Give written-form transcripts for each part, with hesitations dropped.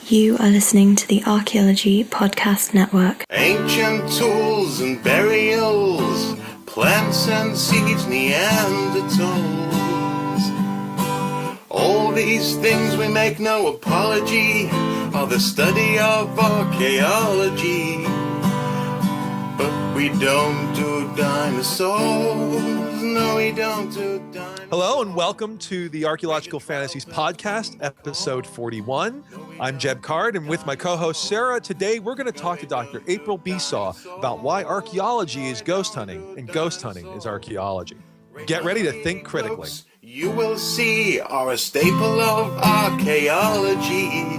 You are listening to the Archaeology Podcast Network. Ancient tools and burials, plants and seeds, Neanderthals. All these things we make no apology are the study of archaeology. But we don't do dinosaurs, no we don't do dinosaurs. Hello and welcome to the Archaeological Fantasies Podcast, episode 41. I'm Jeb Card, and with my co-host Sarah, today we're going to talk to Dr. April Besaw about why archaeology is ghost hunting and ghost hunting is archaeology. Get ready to think critically. You will see are a staple of archaeology.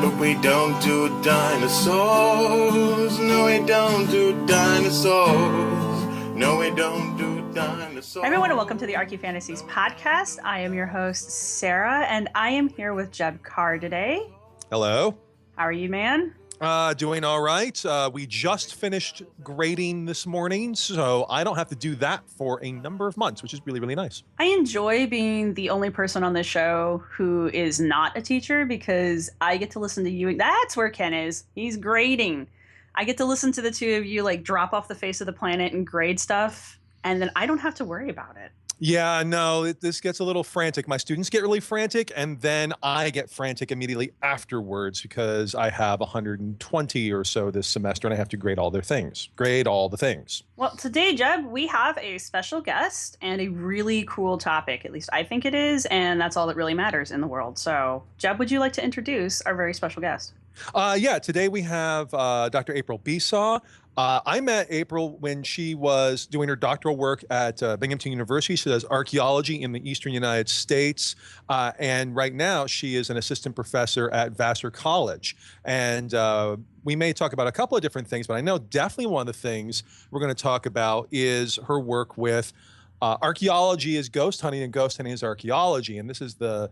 But we don't do dinosaurs. No, we don't do dinosaurs. No, we don't do dinosaurs. Hi everyone, and welcome to the Archae Fantasies podcast. I am your host, Sarah, and I am here with Jeb Carr today. Hello. How are you, man? Doing all right. We just finished grading this morning, so I don't have to do that for a number of months, which is really, really nice. I enjoy being the only person on the show who is not a teacher because I get to listen to you. That's where Ken is. He's grading. I get to listen to the two of you like drop off the face of the planet and grade stuff, and then I don't have to worry about it. Yeah, no, this gets a little frantic. My students get really frantic, and then I get frantic immediately afterwards because I have 120 or so this semester, and I have to grade all the things. Well, today, Jeb, we have a special guest and a really cool topic. At least I think it is, and that's all that really matters in the world. So, Jeb, would you like to introduce our very special guest? Yeah, today we have Dr. April Besaw. I met April when she was doing her doctoral work at Binghamton University. She does archaeology in the eastern United States. And right now she is an assistant professor at Vassar College. And we may talk about a couple of different things, but I know definitely one of the things we're going to talk about is her work with archaeology is ghost hunting and ghost hunting is archaeology. And this is the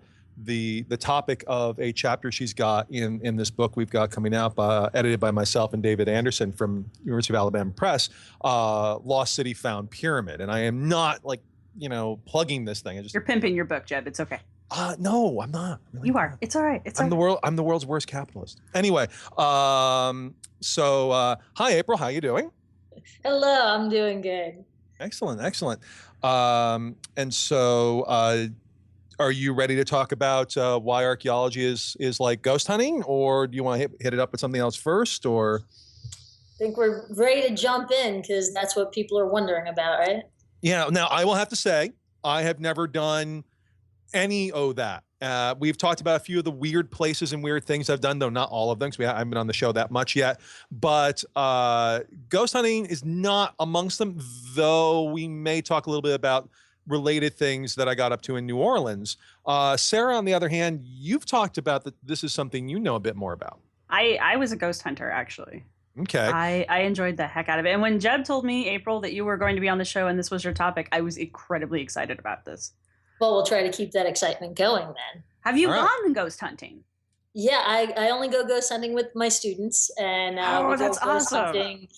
topic of a chapter she's got in this book we've got coming out, edited by myself and David Anderson from University of Alabama Press, Lost City Found Pyramid. And I am not plugging this thing. You're pimping your book, Jeb. It's okay. No, I'm not. Really you are. Not. It's all right. I'm the world's worst capitalist. Anyway, hi April, how you doing? Hello, I'm doing good. Excellent. And so are you ready to talk about why archaeology is like ghost hunting, or do you want to hit it up with something else first? Or I think we're ready to jump in because that's what people are wondering about, right? Yeah. Now, I will have to say I have never done any of that. We've talked about a few of the weird places and weird things I've done, though not all of them, because I haven't been on the show that much yet. But ghost hunting is not amongst them, though we may talk a little bit about related things that I got up to in New Orleans. Sarah, on the other hand, you've talked about that this is something you know a bit more about. I was a ghost hunter, actually. Okay. I enjoyed the heck out of it. And when Jeb told me, April, that you were going to be on the show and this was your topic, I was incredibly excited about this. Well, we'll try to keep that excitement going then. Have you gone ghost hunting? Yeah, I only go ghost hunting with my students, and we that's go ghost awesome. hunting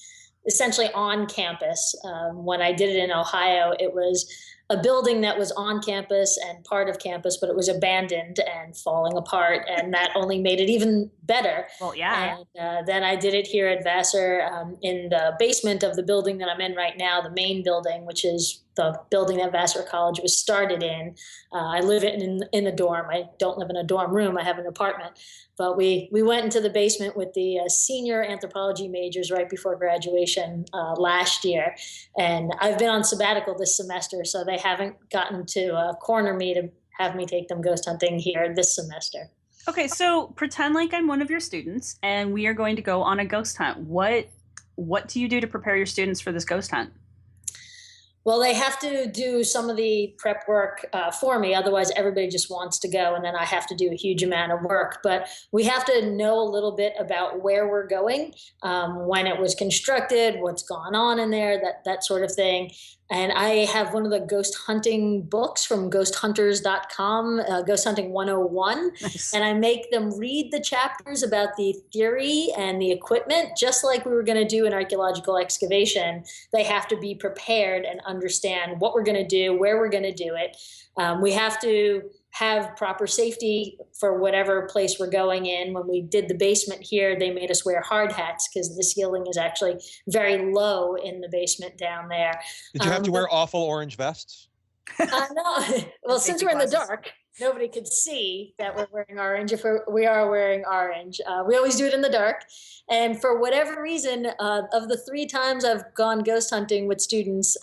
essentially on campus. When I did it in Ohio, it was a building that was on campus and part of campus, but it was abandoned and falling apart, and that only made it even better. Well, yeah. And then I did it here at Vassar in the basement of the building that I'm in right now, the main building, which is the building that Vassar College was started in. I live in a dorm. I don't live in a dorm room. I have an apartment. But we went into the basement with the senior anthropology majors right before graduation last year. And I've been on sabbatical this semester, so they haven't gotten to corner me to have me take them ghost hunting here this semester. Okay, so pretend like I'm one of your students and we are going to go on a ghost hunt. What do you do to prepare your students for this ghost hunt? Well, they have to do some of the prep work for me. Otherwise, everybody just wants to go, and then I have to do a huge amount of work. But we have to know a little bit about where we're going, when it was constructed, what's gone on in there, that sort of thing. And I have one of the ghost hunting books from ghosthunters.com, Ghost Hunting 101. Nice. And I make them read the chapters about the theory and the equipment, just like we were going to do in archaeological excavation. They have to be prepared and understand what we're going to do, where we're going to do it. We have to have proper safety for whatever place we're going in. When we did the basement here, they made us wear hard hats because the ceiling is actually very low in the basement down there. Did you have to wear awful orange vests? No. Well, since we're in the dark, nobody could see that we're wearing orange if we are wearing orange. We always do it in the dark. And for whatever reason, of the 3 times I've gone ghost hunting with students,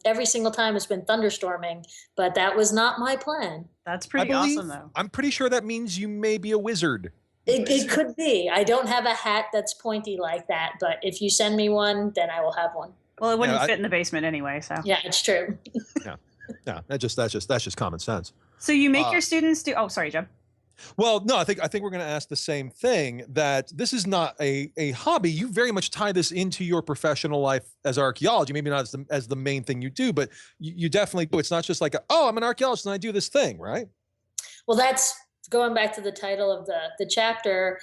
every single time it's been thunderstorming, but that was not my plan. That's pretty awesome, though. I'm pretty sure that means you may be a wizard. It could be. I don't have a hat that's pointy like that, but if you send me one, then I will have one. Well, it wouldn't fit in the basement anyway, so. Yeah, it's true. Yeah, that's just common sense. So you make your students do. Oh, sorry, Jeb. Well, no, I think we're going to ask the same thing, that this is not a hobby. You very much tie this into your professional life as archaeology. Maybe not as the main thing you do, but you definitely do. It's not just like, oh, I'm an archaeologist and I do this thing, right? Well, that's going back to the title of the chapter,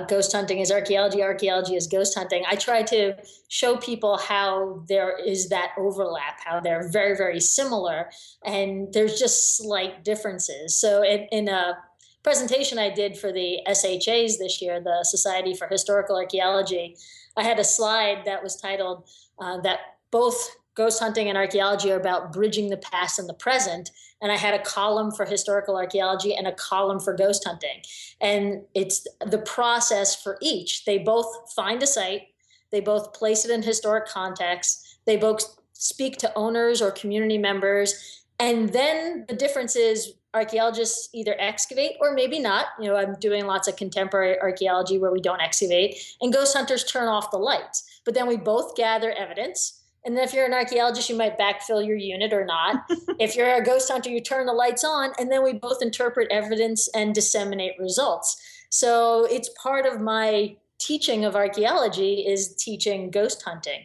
Ghost Hunting is Archaeology, Archaeology is Ghost Hunting. I try to show people how there is that overlap, how they're very, very similar, and there's just slight differences. So in a presentation I did for the SHAs this year, the Society for Historical Archaeology, I had a slide that was titled that both ghost hunting and archaeology are about bridging the past and the present. And I had a column for historical archaeology and a column for ghost hunting. And it's the process for each. They both find a site, they both place it in historic context, they both speak to owners or community members. And then the difference is archaeologists either excavate or maybe not. You know, I'm doing lots of contemporary archaeology where we don't excavate, and ghost hunters turn off the lights. But then we both gather evidence. And then if you're an archaeologist, you might backfill your unit or not. If you're a ghost hunter, you turn the lights on, and then we both interpret evidence and disseminate results. So it's part of my teaching of archaeology is teaching ghost hunting.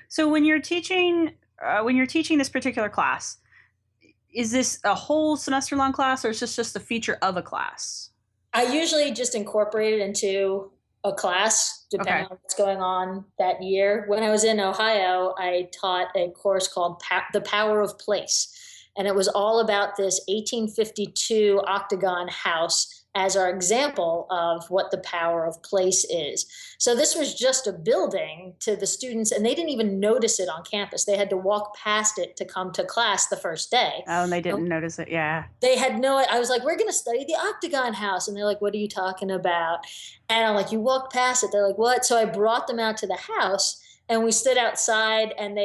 So when you're teaching this particular class, is this a whole semester-long class, or is this just a feature of a class? I usually just incorporate it into a class, depending on what's going on that year. When I was in Ohio, I taught a course called The Power of Place. And it was all about this 1852 octagon house as our example of what the power of place is. So this was just a building to the students, and they didn't even notice it on campus. They had to walk past it to come to class the first day. Oh, and they didn't notice it, yeah. They had I was like, we're going to study the octagon house. And they're like, what are you talking about? And I'm like, you walked past it. They're like, what? So I brought them out to the house, and we stood outside, and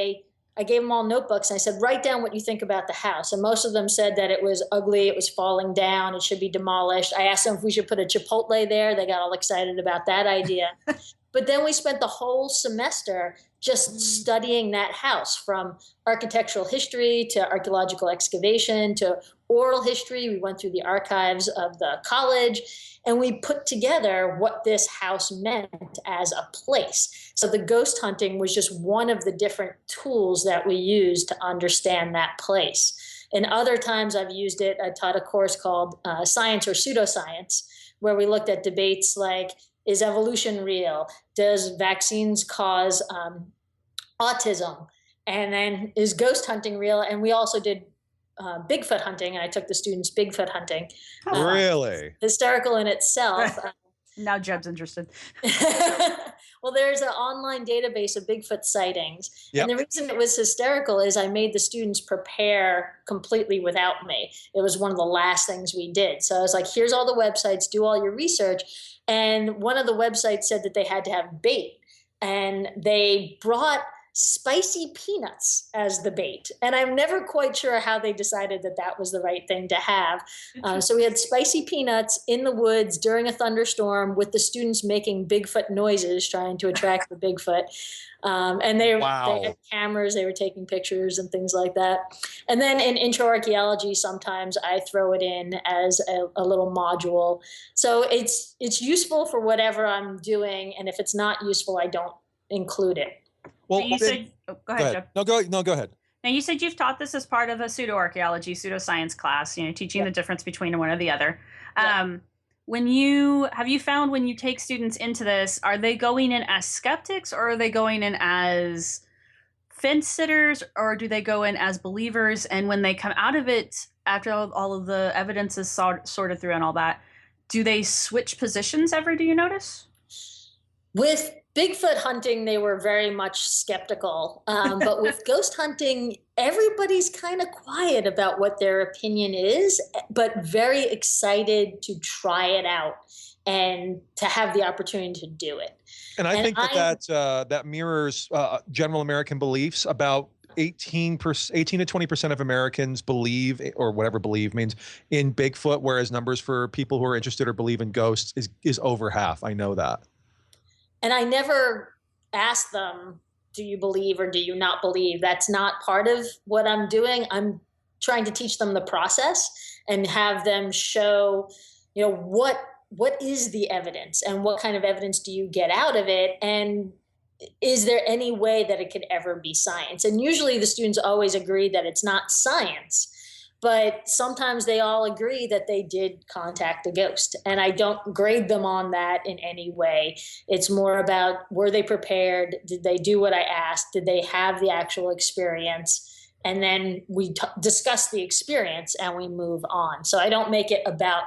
I gave them all notebooks, and I said, write down what you think about the house. And most of them said that it was ugly, it was falling down, it should be demolished. I asked them if we should put a Chipotle there. They got all excited about that idea. But then we spent the whole semester just studying that house, from architectural history to archaeological excavation to oral history. We went through the archives of the college, and we put together what this house meant as a place. So the ghost hunting was just one of the different tools that we used to understand that place. And other times I've used it, I taught a course called Science or Pseudoscience, where we looked at debates like, is evolution real? Does vaccines cause autism? And then is ghost hunting real? And we also did Bigfoot hunting, and I took the students Bigfoot hunting. Really? Hysterical in itself. Now Jeb's interested. Well, there's an online database of Bigfoot sightings. Yep. And the reason it was hysterical is I made the students prepare completely without me. It was one of the last things we did. So I was like, here's all the websites, do all your research. And one of the websites said that they had to have bait. And they brought spicy peanuts as the bait. And I'm never quite sure how they decided that that was the right thing to have. So we had spicy peanuts in the woods during a thunderstorm with the students making Bigfoot noises, trying to attract the Bigfoot. And they had cameras, they were taking pictures and things like that. And then in intro archaeology, sometimes I throw it in as a little module. So it's useful for whatever I'm doing. And if it's not useful, I don't include it. Well, you said, go ahead, Jeb. No, go ahead. Now, you said you've taught this as part of a pseudo-archaeology, pseudoscience class, teaching the difference between one or the other. Have you found when you take students into this, are they going in as skeptics, or are they going in as fence sitters, or do they go in as believers? And when they come out of it after all of the evidence is sorted through and all that, do they switch positions ever? Do you notice? With Bigfoot hunting, they were very much skeptical. But with ghost hunting, everybody's kind of quiet about what their opinion is, but very excited to try it out and to have the opportunity to do it. And I And think that mirrors general American beliefs. About 18 to 20% of Americans believe, or whatever believe means, in Bigfoot, whereas numbers for people who are interested or believe in ghosts is over half. I know that. And I never ask them, do you believe or do you not believe? That's not part of what I'm doing. I'm trying to teach them the process and have them show, what is the evidence and what kind of evidence do you get out of it? And is there any way that it could ever be science? And usually the students always agree that it's not science, but sometimes they all agree that they did contact a ghost. And I don't grade them on that in any way. It's more about, were they prepared? Did they do what I asked? Did they have the actual experience? And then we discuss the experience and we move on. So I don't make it about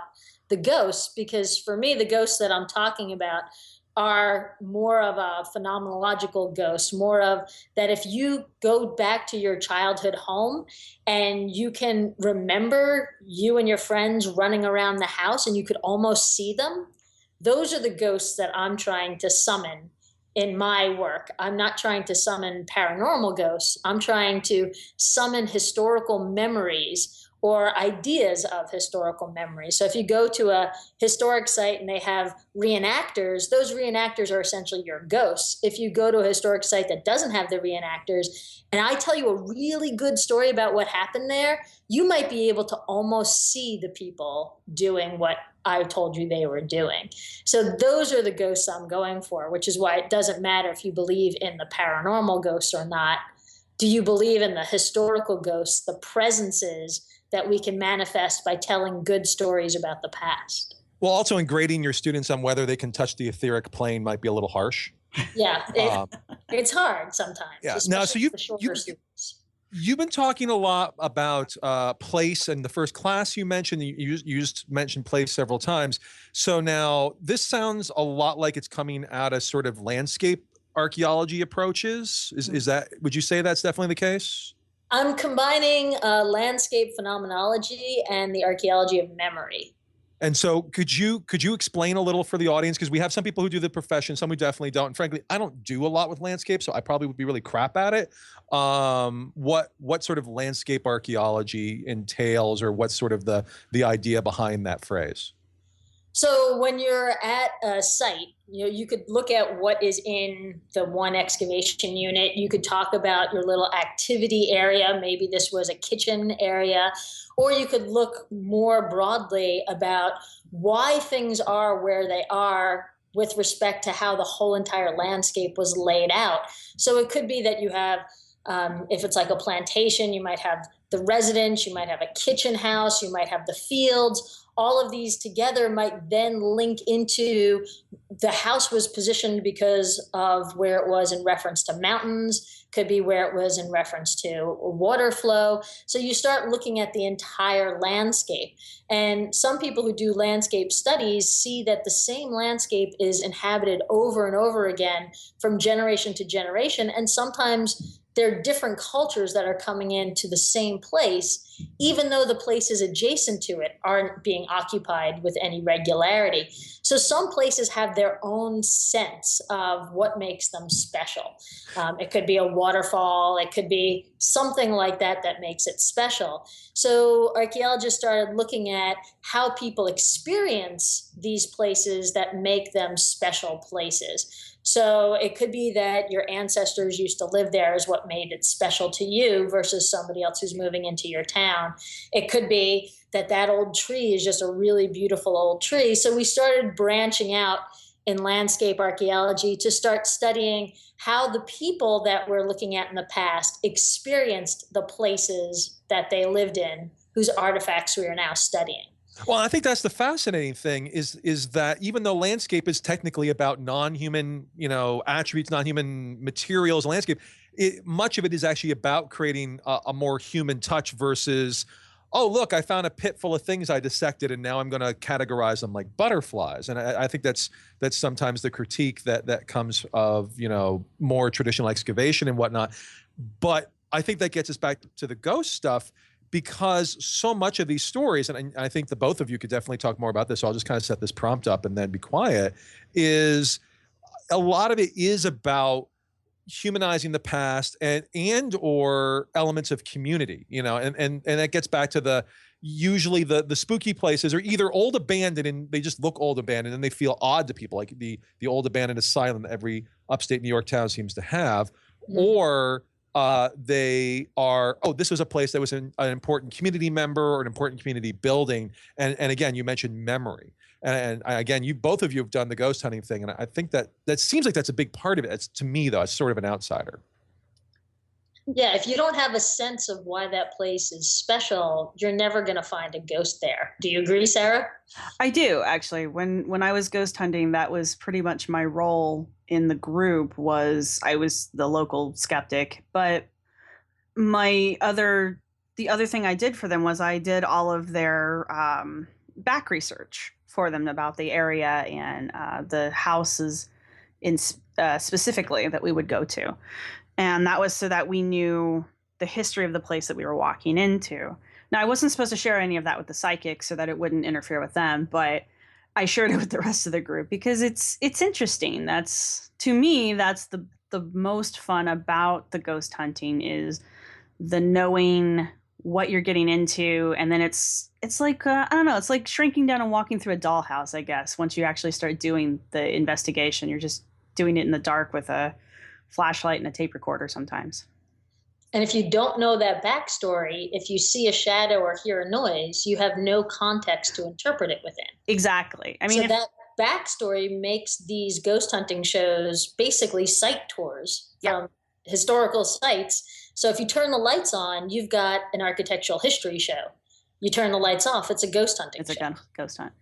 the ghosts, because for me, the ghosts that I'm talking about are more of a phenomenological ghost, more of that if you go back to your childhood home and you can remember you and your friends running around the house and you could almost see them, those are the ghosts that I'm trying to summon in my work. I'm not trying to summon paranormal ghosts. I'm trying to summon historical memories or ideas of historical memories. So if you go to a historic site and they have reenactors, those reenactors are essentially your ghosts. If you go to a historic site that doesn't have the reenactors, and I tell you a really good story about what happened there, you might be able to almost see the people doing what I told you they were doing. So those are the ghosts I'm going for, which is why it doesn't matter if you believe in the paranormal ghosts or not. Do you believe in the historical ghosts, the presences that we can manifest by telling good stories about the past? Well, also in grading your students on whether they can touch the etheric plane might be a little harsh. Yeah, it's hard sometimes. Yeah. Now, so you've been talking a lot about place, and the first class you mentioned, you mentioned place several times. So now this sounds a lot like it's coming out of sort of landscape archaeology approaches. Is that, would you say that's definitely the case? I'm combining landscape phenomenology and the archaeology of memory. And so could you explain a little for the audience? Because we have some people who do the profession, some who definitely don't. And frankly, I don't do a lot with landscape, so I probably would be really crap at it. What sort of landscape archaeology entails, or what's sort of the idea behind that phrase? So when you're at a site, you could look at what is in the one excavation unit. You could talk about your little activity area. Maybe this was a kitchen area. Or you could look more broadly about why things are where they are with respect to how the whole entire landscape was laid out. So it could be that you have, if it's like a plantation, you might have the residence, you might have a kitchen house, you might have the fields. All of these together might then link into the house was positioned because of where it was in reference to mountains, could be where it was in reference to water flow. So you start looking at the entire landscape. And some people who do landscape studies see that the same landscape is inhabited over and over again from generation to generation. And sometimes there are different cultures that are coming into the same place, even though the places adjacent to it aren't being occupied with any regularity. So some places have their own sense of what makes them special. It could be a waterfall, it could be something like that that makes it special. So archaeologists started looking at how people experience these places that make them special places. So it could be that your ancestors used to live there is what made it special to you versus somebody else who's moving into your town. It could be that that old tree is just a really beautiful old tree. So we started branching out in landscape archaeology to start studying how the people that we're looking at in the past experienced the places that they lived in, whose artifacts we are now studying. Well, I think that's the fascinating thing is that even though landscape is technically about non-human, attributes, non-human materials, landscape, much of it is actually about creating a more human touch versus oh, look, I found a pit full of things I dissected, and now I'm going to categorize them like butterflies. And I think that's sometimes the critique that comes of, more traditional excavation and whatnot. But I think that gets us back to the ghost stuff, because so much of these stories, and I think the both of you could definitely talk more about this, so I'll just kind of set this prompt up and then be quiet, is a lot of it is about humanizing the past and or elements of community, and that gets back to usually the spooky places are either old abandoned and they just look old abandoned and they feel odd to people, like the old abandoned asylum that every upstate New York town seems to have, or they are, this was a place that was an important community member or an important community building. And again, you mentioned memory. And again, both of you have done the ghost hunting thing. And I think that seems like that's a big part of it. To me, though, it's sort of an outsider. Yeah, if you don't have a sense of why that place is special, you're never going to find a ghost there. Do you agree, Sarah? I do, actually. When I was ghost hunting, that was pretty much my role in the group. I was the local skeptic, but the other thing I did for them was I did all of their back research for them about the area and the houses specifically that we would go to. And that was so that we knew the history of the place that we were walking into. Now, I wasn't supposed to share any of that with the psychics so that it wouldn't interfere with them, but I shared it with the rest of the group because it's interesting. To me, that's the most fun about the ghost hunting, is the knowing what you're getting into. And then it's like, I don't know, it's like shrinking down and walking through a dollhouse, I guess. Once you actually start doing the investigation, you're just doing it in the dark with a flashlight and a tape recorder sometimes. And if you don't know that backstory, if you see a shadow or hear a noise, you have no context to interpret it within. Exactly. I So mean, that backstory makes these ghost hunting shows basically site tours from historical sites. So if you turn the lights on, you've got an architectural history show. You turn the lights off, it's a ghost hunting show. It's a ghost hunt.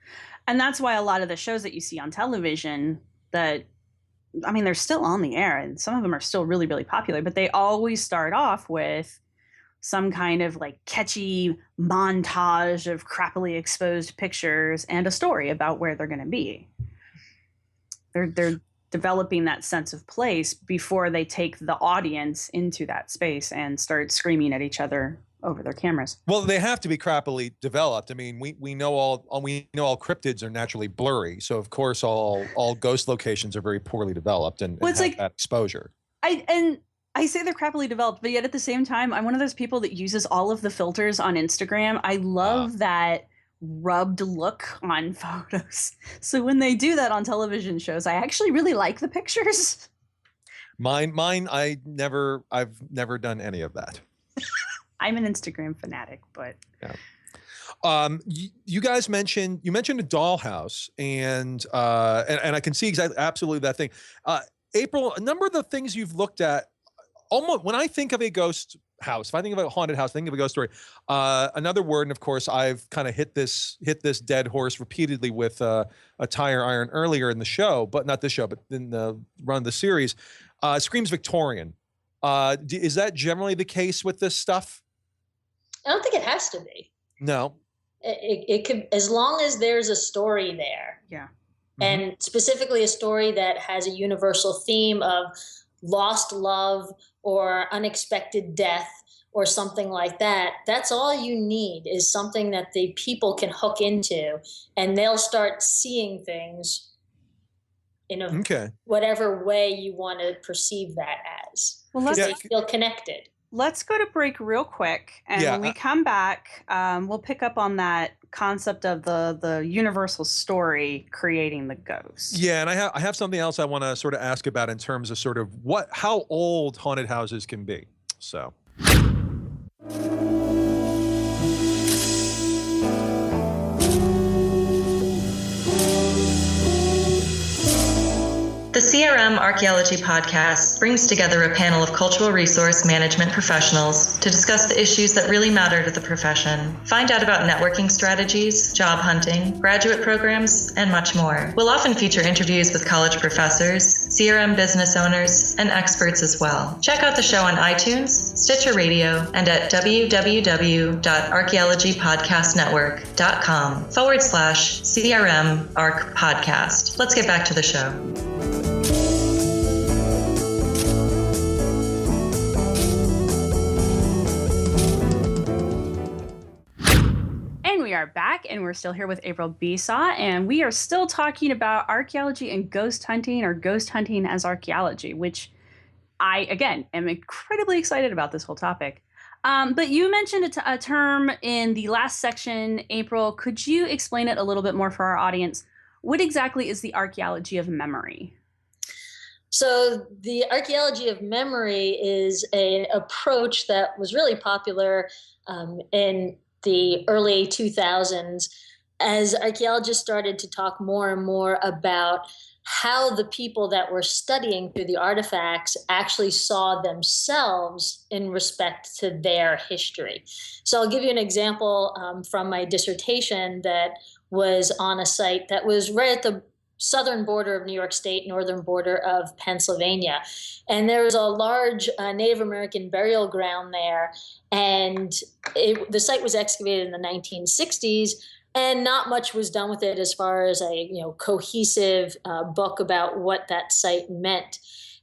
And that's why a lot of the shows that you see on television they're still on the air, and some of them are still really, really popular, but they always start off with some kind of like catchy montage of crappily exposed pictures and a story about where they're going to be. They're developing that sense of place before they take the audience into that space and start screaming at each other over their cameras. Well, they have to be crappily developed. I mean, we know all cryptids are naturally blurry, so of course all ghost locations are very poorly developed and have like that exposure. I say they're crappily developed, but yet at the same time, I'm one of those people that uses all of the filters on Instagram. I love that rubbed look on photos. So when they do that on television shows, I actually really like the pictures. Mine, I've never done any of that. I'm an Instagram fanatic, but yeah. You guys mentioned a dollhouse, and I can see absolutely that thing. April, a number of the things you've looked at, almost when I think of a ghost house, if I think of a haunted house, think of a ghost story. Another word, and of course, I've kind of hit this dead horse repeatedly with a tire iron earlier in the show, but not this show, but in the run of the series. Screams Victorian. Is that generally the case with this stuff? I don't think it has to be. No. It could, as long as there's a story there. Yeah. And specifically a story that has a universal theme of lost love or unexpected death or something like that. That's all you need, is something that the people can hook into, and they'll start seeing things in whatever way you want to perceive that as. Well, they feel connected. Let's go to break real quick, and when we come back, we'll pick up on that concept of the universal story creating the ghost. Yeah, and I have something else I want to sort of ask about in terms of sort of how old haunted houses can be. So. The The CRM Archaeology podcast brings together a panel of cultural resource management professionals to discuss the issues that really matter to the profession. Find out about networking strategies, job hunting, graduate programs, and much more. We'll often feature interviews with college professors, CRM business owners, and experts as well. Check out the show on iTunes, Stitcher Radio, and at www.archaeologypodcastnetwork.com/CRM Arc Podcast. Let's get back to the show. And we are back, and we're still here with April Besaw, and we are still talking about archaeology and ghost hunting, or ghost hunting as archaeology, which I, again, am incredibly excited about this whole topic. But you mentioned a term in the last section, April. Could you explain it a little bit more for our audience? What exactly is the archaeology of memory? So the archaeology of memory is an approach that was really popular in the early 2000s as archaeologists started to talk more and more about how the people that were studying through the artifacts actually saw themselves in respect to their history. So I'll give you an example from my dissertation that was on a site that was right at the southern border of New York State, northern border of Pennsylvania. And there was a large Native American burial ground there. And the site was excavated in the 1960s, and not much was done with it as far as a cohesive book about what that site meant.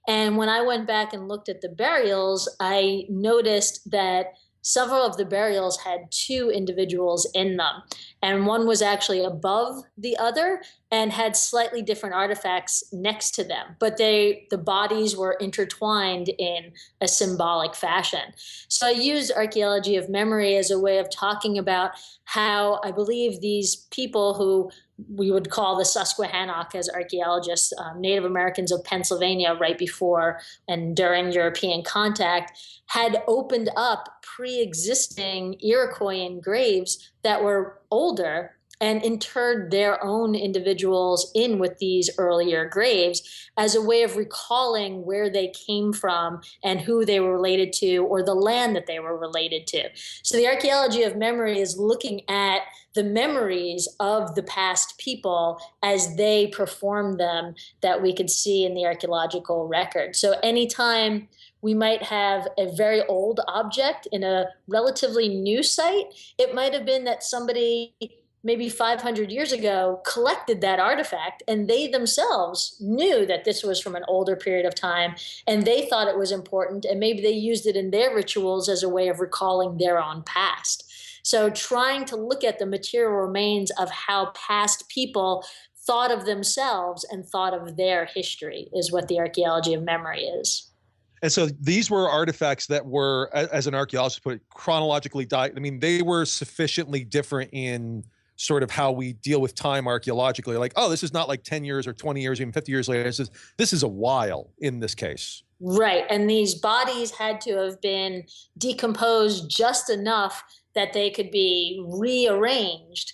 And when I went back and looked at the burials, I noticed that several of the burials had two individuals in them, and one was actually above the other and had slightly different artifacts next to them, but the bodies were intertwined in a symbolic fashion. So I used archaeology of memory as a way of talking about how I believe these people, who we would call the Susquehannock as archaeologists, Native Americans of Pennsylvania right before and during European contact, had opened up pre-existing Iroquoian graves that were older and interred their own individuals in with these earlier graves as a way of recalling where they came from and who they were related to, or the land that they were related to. So the archaeology of memory is looking at the memories of the past people as they performed them that we could see in the archaeological record. So anytime we might have a very old object in a relatively new site, it might have been that somebody maybe 500 years ago collected that artifact, and they themselves knew that this was from an older period of time, and they thought it was important, and maybe they used it in their rituals as a way of recalling their own past. So trying to look at the material remains of how past people thought of themselves and thought of their history is what the archaeology of memory is. And so these were artifacts that were, as an archaeologist put it, chronologically they were sufficiently different in sort of how we deal with time archaeologically. Like, oh, this is not like 10 years or 20 years, even 50 years later. This is a while in this case. Right. And these bodies had to have been decomposed just enough that they could be rearranged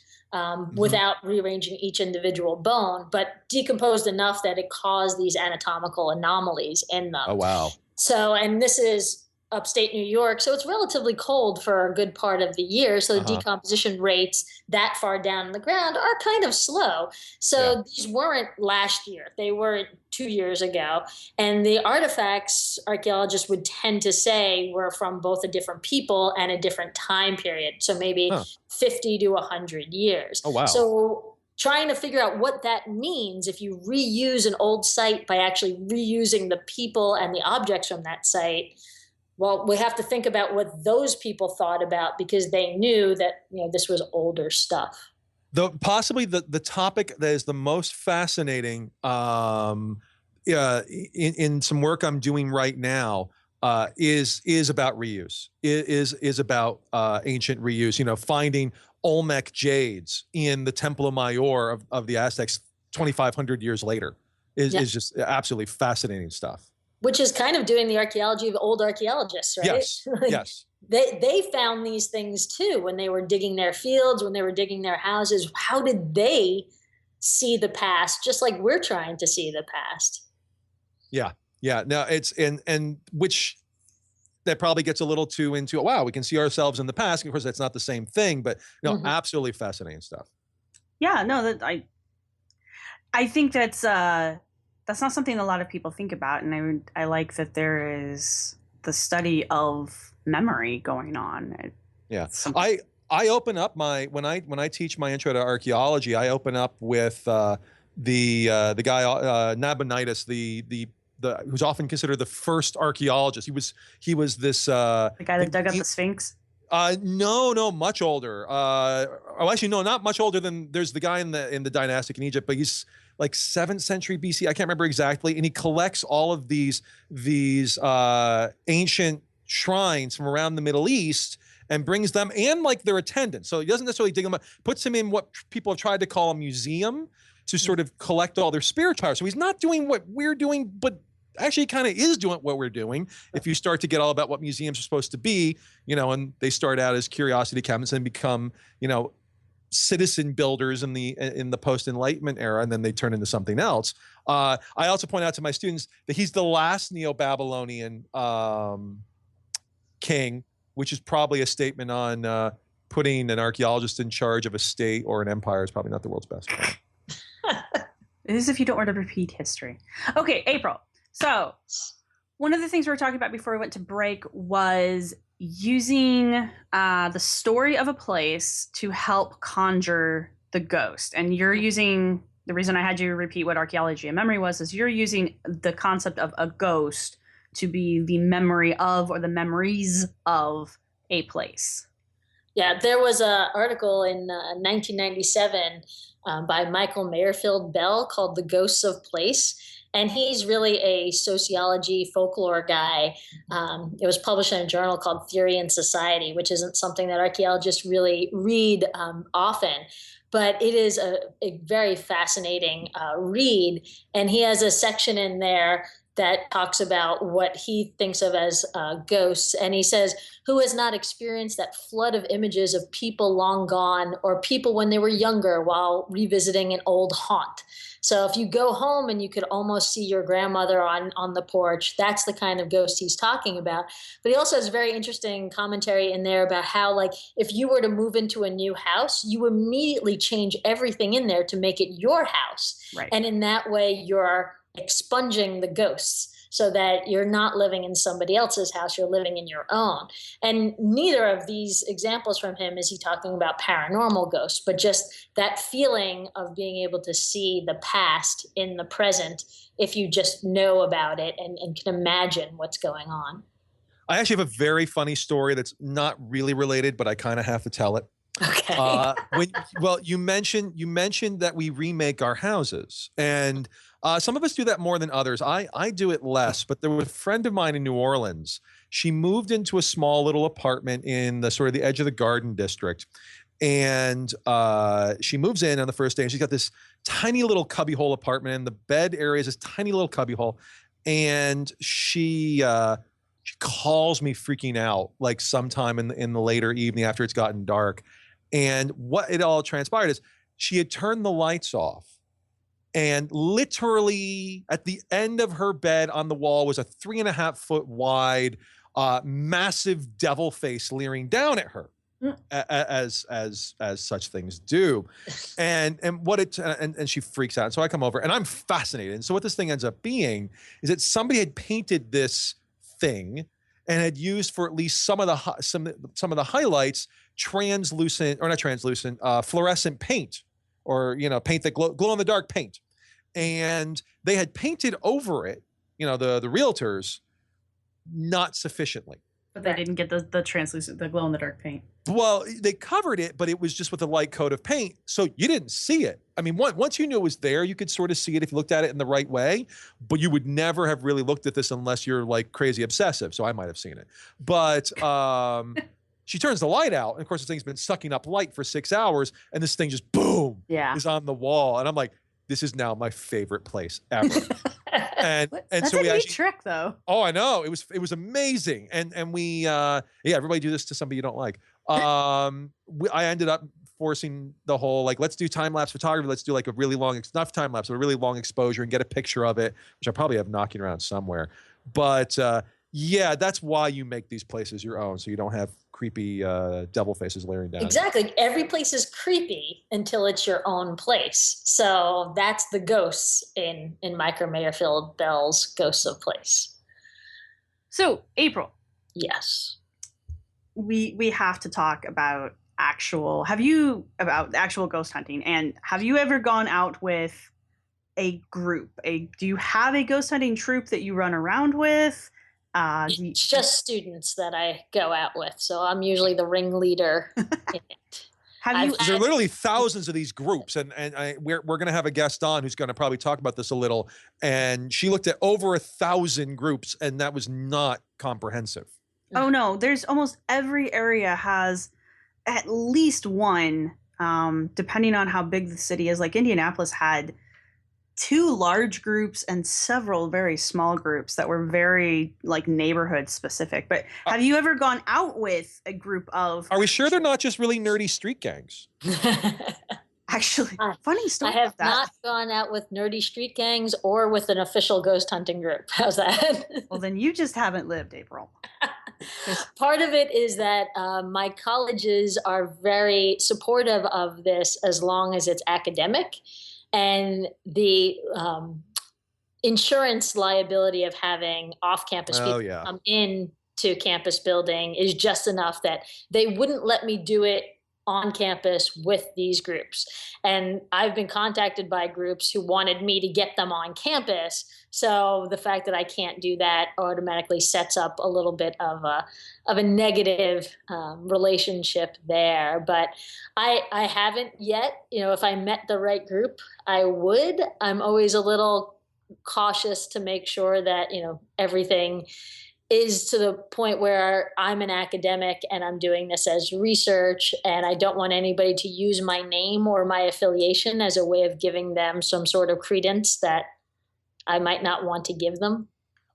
without rearranging each individual bone, but decomposed enough that it caused these anatomical anomalies in them. Oh, wow. So, and this is upstate New York, so it's relatively cold for a good part of the year. So the decomposition rates that far down in the ground are kind of slow. So these weren't last year. They weren't 2 years ago. And the artifacts, archaeologists would tend to say, were from both a different people and a different time period. So maybe 50 to 100 years. Oh, wow. So trying to figure out what that means if you reuse an old site by actually reusing the people and the objects from that site, well, we have to think about what those people thought about, because they knew that this was older stuff. Possibly the topic that is the most fascinating in some work I'm doing right now is about reuse. Is about ancient reuse. Finding Olmec jades in the Temple of Mayor of the Aztecs 2,500 years later is just absolutely fascinating stuff. Which is kind of doing the archaeology of old archaeologists, right? Yes, yes. They found these things too when they were digging their fields, when they were digging their houses. How did they see the past, just like we're trying to see the past? Yeah. Now it's and which that probably gets a little too into, wow, we can see ourselves in the past. Of course, that's not the same thing, but no, absolutely fascinating stuff. Yeah, no, that I think that's not something a lot of people think about, and I like that there is the study of memory going on. Yeah, I open up when I teach my intro to archaeology, I open up with the guy Nabonidus, the who's often considered the first archaeologist. He was this the guy that dug up the Sphinx. No, much older. Actually, no, not much older than. There's the guy in the dynastic in Egypt, but he's like 7th century BC. I can't remember exactly, and he collects all of these ancient shrines from around the Middle East and brings them and like their attendants. So he doesn't necessarily dig them up, puts them in what people have tried to call a museum to sort of collect all their spiritual. So he's not doing what we're doing, but actually kind of is doing what we're doing. If you start to get all about what museums are supposed to be, and they start out as curiosity cabinets and become, citizen builders in the post-Enlightenment era, and then they turn into something else. I also point out to my students that he's the last Neo-Babylonian king, which is probably a statement on putting an archaeologist in charge of a state or an empire is probably not the world's best. It is if you don't want to repeat history. Okay, April. So one of the things we were talking about before we went to break was using the story of a place to help conjure the ghost. And you're using, the reason I had you repeat what archaeology and memory was, is you're using the concept of a ghost to be the memory of, or the memories of, a place. Yeah, there was an article in 1997 by Michael Mayerfield Bell called The Ghosts of Place. And he's really a sociology folklore guy. It was published in a journal called Theory and Society, which isn't something that archaeologists really read often. But it is a very fascinating read. And he has a section in there that talks about what he thinks of as ghosts. And he says, who has not experienced that flood of images of people long gone or people when they were younger while revisiting an old haunt? So if you go home and you could almost see your grandmother on the porch, that's the kind of ghost he's talking about. But he also has very interesting commentary in there about how, like, if you were to move into a new house, you immediately change everything in there to make it your house. Right. And in that way, you're expunging the ghosts so that you're not living in somebody else's house, you're living in your own. And neither of these examples from him is he talking about paranormal ghosts, but just that feeling of being able to see the past in the present if you just know about it and can imagine what's going on. I actually have a very funny story that's not really related, but I kind of have to tell it. Okay. You mentioned that we remake our houses, and some of us do that more than others. I do it less, but there was a friend of mine in New Orleans. She moved into a small little apartment in the sort of the edge of the Garden District, and she moves in on the first day, and she's got this tiny little cubbyhole apartment, and the bed area is this tiny little cubbyhole, and she calls me freaking out like sometime in the later evening after it's gotten dark. And what it all transpired is she had turned the lights off, and literally at the end of her bed on the wall was a 3.5 foot wide, massive devil face leering down at her, as such things do. And she freaks out. And so I come over and I'm fascinated. And so what this thing ends up being is that somebody had painted this thing and had used for at least some of the highlights fluorescent paint, or paint that glow in the dark paint, and they had painted over it, the realtors, not sufficiently. But they didn't get the translucent, the glow in the dark paint. Well, they covered it, but it was just with a light coat of paint, so you didn't see it. I mean, once you knew it was there, you could sort of see it if you looked at it in the right way, but you would never have really looked at this unless you're like crazy obsessive. So I might have seen it, but she turns the light out, and of course this thing's been sucking up light for 6 hours, and this thing just boom is on the wall, and I'm like, this is now my favorite place ever. And that's so a neat trick, though. Oh, I know, it was amazing, and we everybody do this to somebody you don't like. I ended up forcing the whole, like, let's do time-lapse photography. Let's do like a really long, not time-lapse, but a really long exposure and get a picture of it, which I probably have knocking around somewhere. But yeah, that's why you make these places your own, so you don't have creepy devil faces layering down. Exactly. Every place is creepy until it's your own place. So that's the ghosts in Micro Mayerfield Bell's Ghosts of Place. So, April, Yes. we have to talk about actual ghost hunting, and have you ever gone out with a group? Do you have a ghost hunting troupe that you run around with? It's just students that I go out with, so I'm usually the ringleader in it. There are literally thousands of these groups, and we're going to have a guest on who's going to probably talk about this a little, and she looked at over 1,000 groups, and that was not comprehensive. Oh no, there's almost every area has at least one, depending on how big the city is. Like Indianapolis had 2 large groups and several very small groups that were very like neighborhood specific. But have you ever gone out with a group of? Are we sure they're not just really nerdy street gangs? Actually, funny story. I have not gone out with nerdy street gangs or with an official ghost hunting group. How's that? Well, then you just haven't lived, April. Part of it is that my colleges are very supportive of this as long as it's academic. And the insurance liability of having off-campus people come in to campus building is just enough that they wouldn't let me do it on campus with these groups. And I've been contacted by groups who wanted me to get them on campus. So the fact that I can't do that automatically sets up a little bit of a negative relationship there. But I haven't yet. You know, if I met the right group, I would. I'm always a little cautious to make sure that, you know, everything is to the point where I'm an academic and I'm doing this as research, and I don't want anybody to use my name or my affiliation as a way of giving them some sort of credence that I might not want to give them.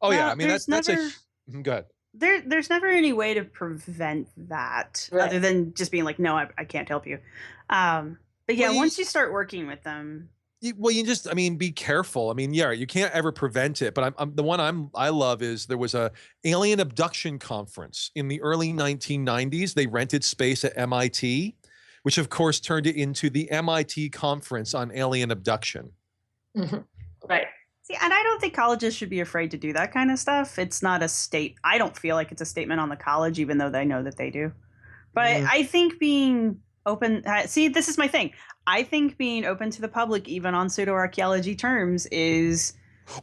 Oh yeah, I mean that's good. There's never any way to prevent that other than just being like, no, I can't help you. But yeah, once you start working with them. You just, I mean, be careful. I mean, yeah, you can't ever prevent it. But the one I love is there was a alien abduction conference in the early 1990s. They rented space at MIT, which of course turned it into the MIT Conference on Alien Abduction. Mm-hmm. Right. See, and I don't think colleges should be afraid to do that kind of stuff. It's not a I don't feel like it's a statement on the college, even though they know that they do. But I think being open, see, this is my thing. I think being open to the public, even on pseudo-archaeology terms, is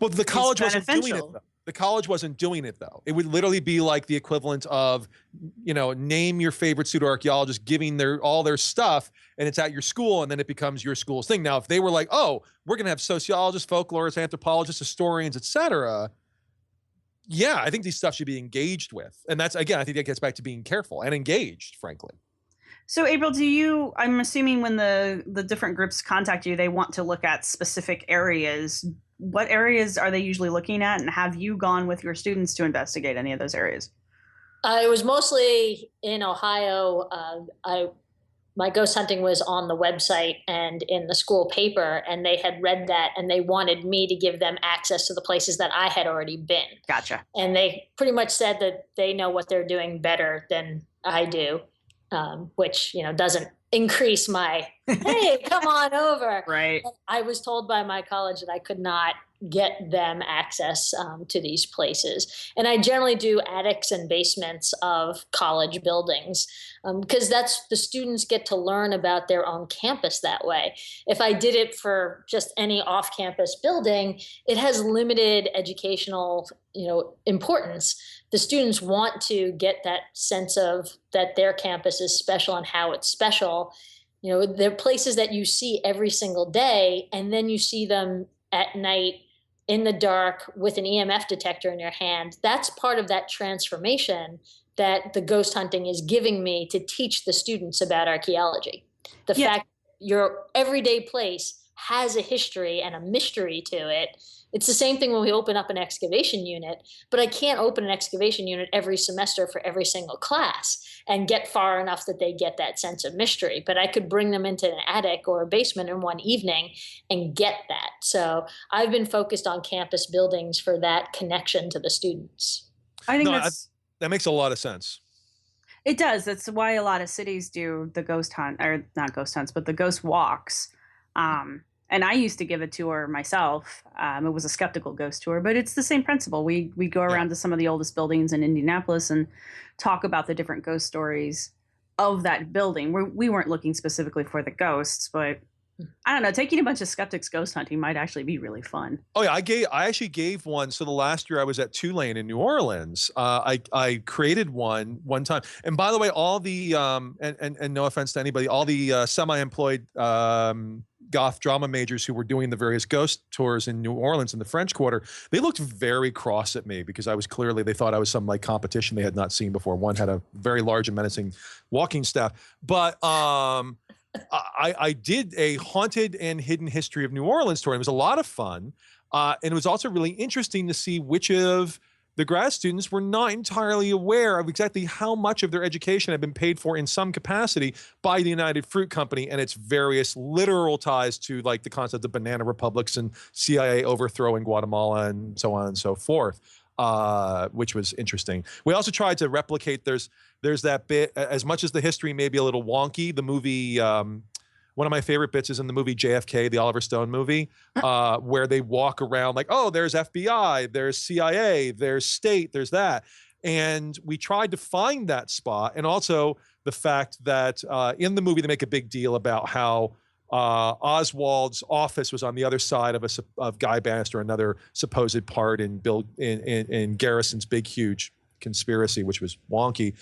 well. The college wasn't doing beneficial. it though. The college wasn't doing it though. It would literally be like the equivalent of, you know, name your favorite pseudo-archaeologist, giving all their stuff, and it's at your school, and then it becomes your school's thing. Now, if they were like, oh, we're going to have sociologists, folklorists, anthropologists, historians, etc. Yeah, I think these stuff should be engaged with, and that's again, I think that gets back to being careful and engaged, frankly. So April, I'm assuming when the different groups contact you, they want to look at specific areas. What areas are they usually looking at, and have you gone with your students to investigate any of those areas? It was mostly in Ohio. My ghost hunting was on the website and in the school paper, and they had read that, and they wanted me to give them access to the places that I had already been. Gotcha. And they pretty much said that they know what they're doing better than I do. Which, you know, doesn't increase my, hey, come on over. Right. I was told by my college that I could not get them access to these places. And I generally do attics and basements of college buildings because the students get to learn about their own campus that way. If I did it for just any off-campus building, it has limited educational, you know, importance. The students want to get that sense of that their campus is special and how it's special. You know, they're places that you see every single day, and then you see them at night in the dark with an EMF detector in your hand. That's part of that transformation that the ghost hunting is giving me to teach the students about archaeology. The fact your everyday place has a history and a mystery to it. It's the same thing when we open up an excavation unit, but I can't open an excavation unit every semester for every single class and get far enough that they get that sense of mystery. But I could bring them into an attic or a basement in one evening and get that. So I've been focused on campus buildings for that connection to the students. I think that makes a lot of sense. It does. That's why a lot of cities do the ghost hunt, or not ghost hunts, but the ghost walks. And I used to give a tour myself. It was a skeptical ghost tour, but it's the same principle. We go around to some of the oldest buildings in Indianapolis and talk about the different ghost stories of that building. We weren't looking specifically for the ghosts, but I don't know. Taking a bunch of skeptics ghost hunting might actually be really fun. Oh yeah, I actually gave one. So the last year I was at Tulane in New Orleans, I created one time. And by the way, all the and no offense to anybody, all the semi-employed goth drama majors who were doing the various ghost tours in New Orleans in the French Quarter, they looked very cross at me because I was clearly, they thought I was some like competition they had not seen before. One had a very large and menacing walking staff, but I did a haunted and hidden history of New Orleans tour. It was a lot of fun. And it was also really interesting to see which of the grad students were not entirely aware of exactly how much of their education had been paid for in some capacity by the United Fruit Company and its various literal ties to like the concept of banana republics and CIA overthrow in Guatemala and so on and so forth, which was interesting. We also tried to replicate, there's that bit, as much as the history may be a little wonky, the movie, one of my favorite bits is in the movie JFK, the Oliver Stone movie, where they walk around like, oh, there's FBI, there's CIA, there's state, there's that. And we tried to find that spot. And also the fact that in the movie, they make a big deal about how Oswald's office was on the other side of Guy Bannister, another supposed part in in Garrison's big, huge conspiracy, which was wonky.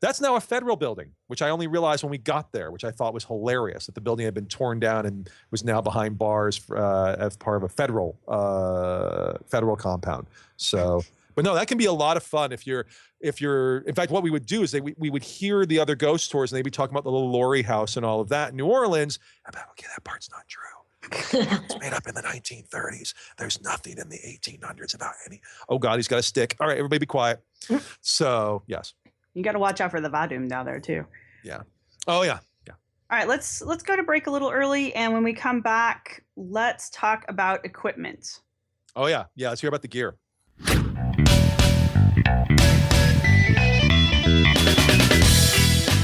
That's now a federal building, which I only realized when we got there, which I thought was hilarious, that the building had been torn down and was now behind bars as part of a federal compound. So, but no, that can be a lot of fun if you're, in fact, what we would do is we would hear the other ghost tours and they'd be talking about the little Laurie house and all of that in New Orleans. About, okay, that part's not true. It's made up in the 1930s. There's nothing in the 1800s about any. Oh God, he's got a stick. All right, everybody be quiet. So yes. You got to watch out for the Vadum down there too. Yeah. Oh yeah. Yeah. All right, let's go to break a little early, and when we come back, let's talk about equipment. Oh yeah. Yeah. Let's hear about the gear.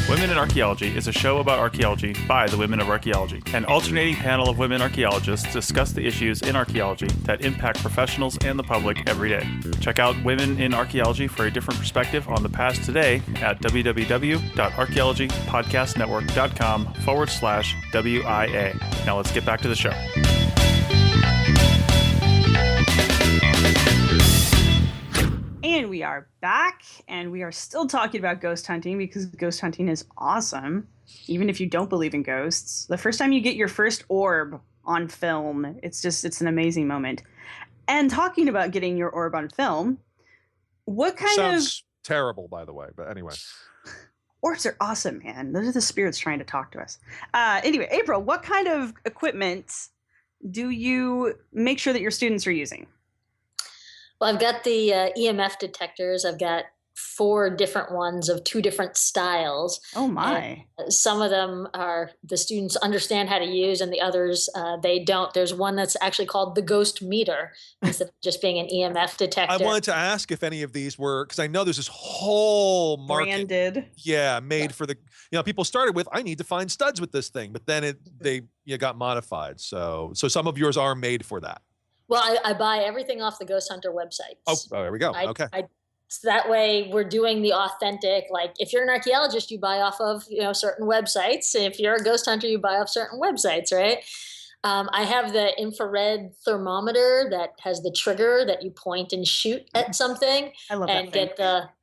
Women in Archaeology is a show about archaeology by the women of archaeology. An alternating panel of women archaeologists discuss the issues in archaeology that impact professionals and the public every day. Check out Women in Archaeology for a different perspective on the past today at www.archaeologypodcastnetwork.com/WIA. Now let's get back to the show. And we are back, and we are still talking about ghost hunting because ghost hunting is awesome, even if you don't believe in ghosts. The first time you get your first orb on film, it's an amazing moment. And talking about getting your orb on film, what kind Sounds terrible, by the way, but anyway. Orbs are awesome, man. Those are the spirits trying to talk to us. Anyway, April, what kind of equipment do you make sure that your students are using? Well, I've got the EMF detectors. I've got 4 different ones of 2 different styles. Oh my. And some of them are the students understand how to use and the others they don't. There's one that's actually called the ghost meter instead of just being an EMF detector. I wanted to ask if any of these were, because I know there's this whole market. Branded. Yeah, made for the, people started with, I need to find studs with this thing, but then they got modified. So some of yours are made for that. Well, I buy everything off the Ghost Hunter website. Oh, there we go. Okay. So that way we're doing the authentic, like if you're an archaeologist, you buy off of, certain websites. If you're a ghost hunter, you buy off certain websites, right? I have the infrared thermometer that has the trigger that you point and shoot at something. I love and that thing. get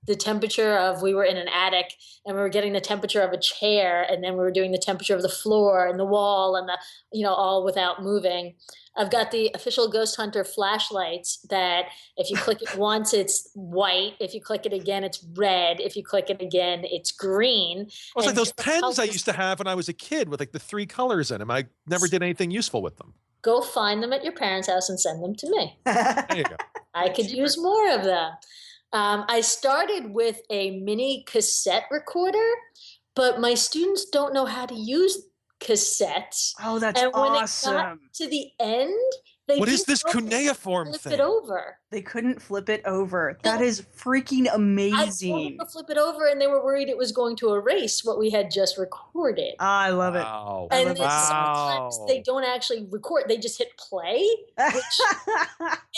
the temperature of, we were in an attic and we were getting the temperature of a chair, and then we were doing the temperature of the floor and the wall and the, all without moving. I've got the official Ghost Hunter flashlights that if you click it once, it's white. If you click it again, it's red. If you click it again, it's green. It's like those pens I used to have when I was a kid with like the 3 colors in them. I never did anything useful with them. Go find them at your parents' house and send them to me. There you go. I could use more of them. I started with a mini cassette recorder, but my students don't know how to use cassettes. Oh, that's and when awesome. It got to the end, they What is didn't this know how to cuneiform flip thing? it over. They couldn't flip it over. Yeah. That is freaking I told amazing. them to flip it over, and they were worried it was going to erase what we had just recorded. I love it. Wow. I And love then it. sometimes they don't actually record; they just hit play, which,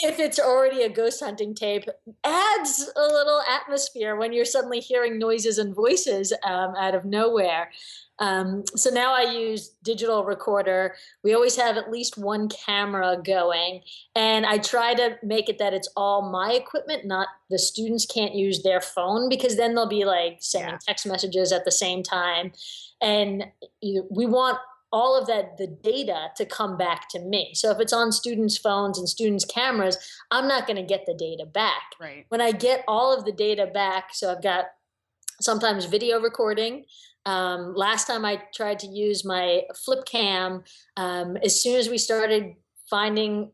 if it's already a ghost hunting tape, adds a little atmosphere when you're suddenly hearing noises and voices out of nowhere. So now I use digital recorder. We always have at least one camera going, and I try to make it that it's all my equipment, not the students can't use their phone, because then they'll be like sending text messages at the same time. And we want all of that, the data, to come back to me. So if it's on students' phones and students' cameras, I'm not going to get the data back. Right. When I get all of the data back, so I've got sometimes video recording. Last time I tried to use my flip cam, as soon as we started finding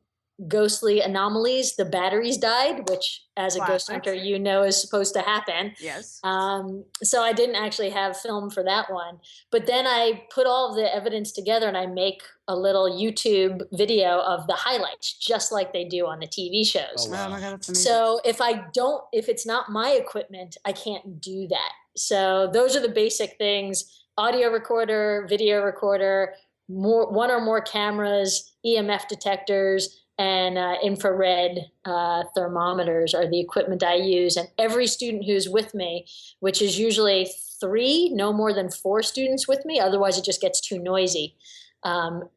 ghostly anomalies, the batteries died, which as a ghost hunter, is supposed to happen. Yes. So I didn't actually have film for that one. But then I put all of the evidence together and I make a little YouTube video of the highlights, just like they do on the TV shows. Oh, wow. Oh my God, that's amazing. So if it's not my equipment, I can't do that. So those are the basic things: audio recorder, video recorder, one or more cameras, EMF detectors, and infrared thermometers are the equipment I use. And every student who's with me, which is usually 3, no more than 4 students with me, otherwise it just gets too noisy.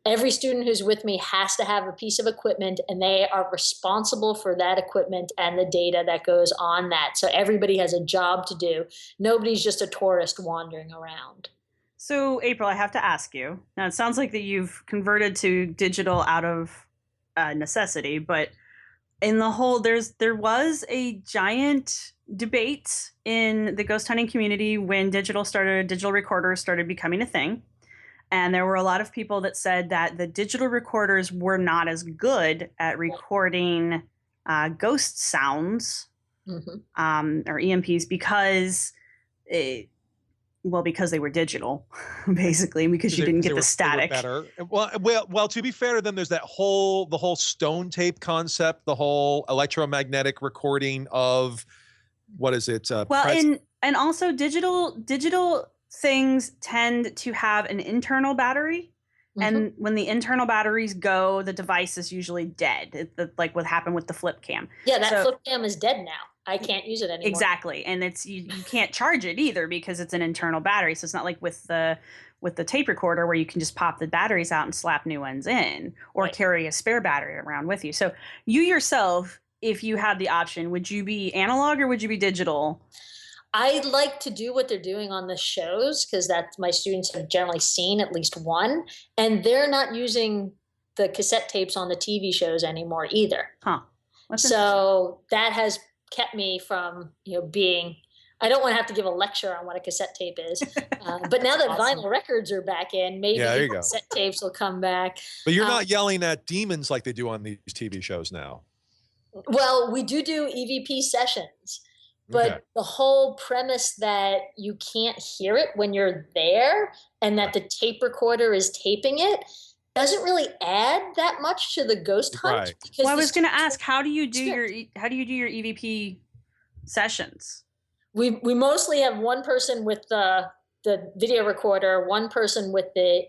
Every student who's with me has to have a piece of equipment, and they are responsible for that equipment and the data that goes on that. So everybody has a job to do. Nobody's just a tourist wandering around. So, April, I have to ask you. Now, it sounds like that you've converted to digital out of necessity, but in the whole, there was a giant debate in the ghost hunting community when digital recorders started becoming a thing. And there were a lot of people that said that the digital recorders were not as good at recording ghost sounds, or EMPs, because they were digital, basically, because you didn't get the static. Better. Well, to be fair to them, there's the whole stone tape concept, the whole electromagnetic recording of, what is it? And also digital things tend to have an internal battery. And when the internal batteries go, the device is usually dead. Like what happened with the flip cam. Yeah, flip cam is dead now. I can't use it anymore. Exactly. And it's you can't charge it either because it's an internal battery. So it's not like with the tape recorder where you can just pop the batteries out and slap new ones in, or carry a spare battery around with you. So you yourself, if you had the option, would you be analog or would you be digital? I like to do what they're doing on the shows, because my students have generally seen at least one, and they're not using the cassette tapes on the TV shows anymore either. Huh. So that has kept me from being. I don't want to have to give a lecture on what a cassette tape is, but now that vinyl records are back in, maybe cassette tapes will come back. But you're not yelling at demons like they do on these TV shows now. Well, we do EVP sessions. But the whole premise that you can't hear it when you're there and that the tape recorder is taping it doesn't really add that much to the ghost hunt. Right. Well, I was going to ask, how do you do your EVP sessions? We mostly have one person with the video recorder, one person with the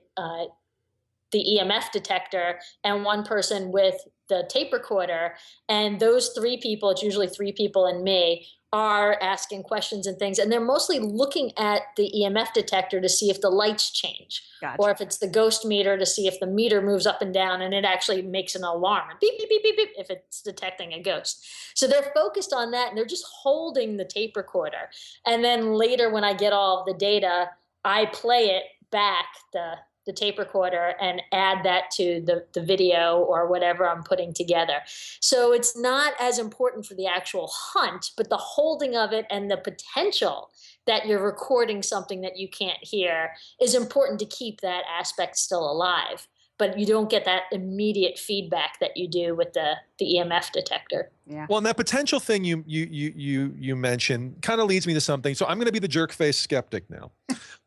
EMF detector, and one person with the tape recorder. And those 3 people, it's usually 3 people and me, are asking questions and things, and they're mostly looking at the EMF detector to see if the lights change. Gotcha. Or if it's the ghost meter to see if the meter moves up and down and it actually makes an alarm, and beep, beep, beep, beep, beep, if it's detecting a ghost. So they're focused on that, and they're just holding the tape recorder. And then later when I get all of the data, I play it back, the tape recorder, and add that to the video or whatever I'm putting together. So it's not as important for the actual hunt, but the holding of it and the potential that you're recording something that you can't hear is important to keep that aspect still alive. But you don't get that immediate feedback that you do with the EMF detector. Yeah. Well, and that potential thing you mentioned kind of leads me to something. So I'm going to be the jerk face skeptic now,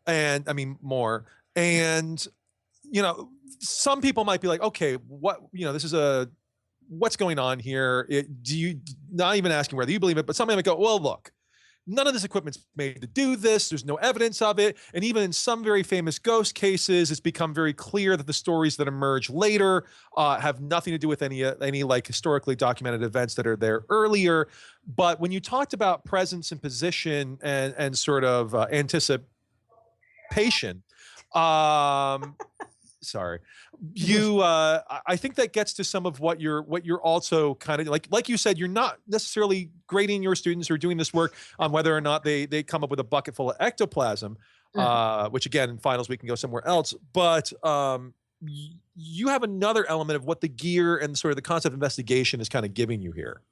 and I mean more. And some people might be like, okay, this is what's going on here? Do you, not even asking whether you believe it, but somebody might go, well, look, none of this equipment's made to do this. There's no evidence of it. And even in some very famous ghost cases, it's become very clear that the stories that emerge later have nothing to do with any like historically documented events that are there earlier. But when you talked about presence and position and sort of anticipation, sorry, I think that gets to some of what you're also kind of like you said, you're not necessarily grading your students who are doing this work on whether or not they come up with a bucket full of ectoplasm, which again in finals we can go somewhere else, but you have another element of what the gear and sort of the concept of investigation is kind of giving you here.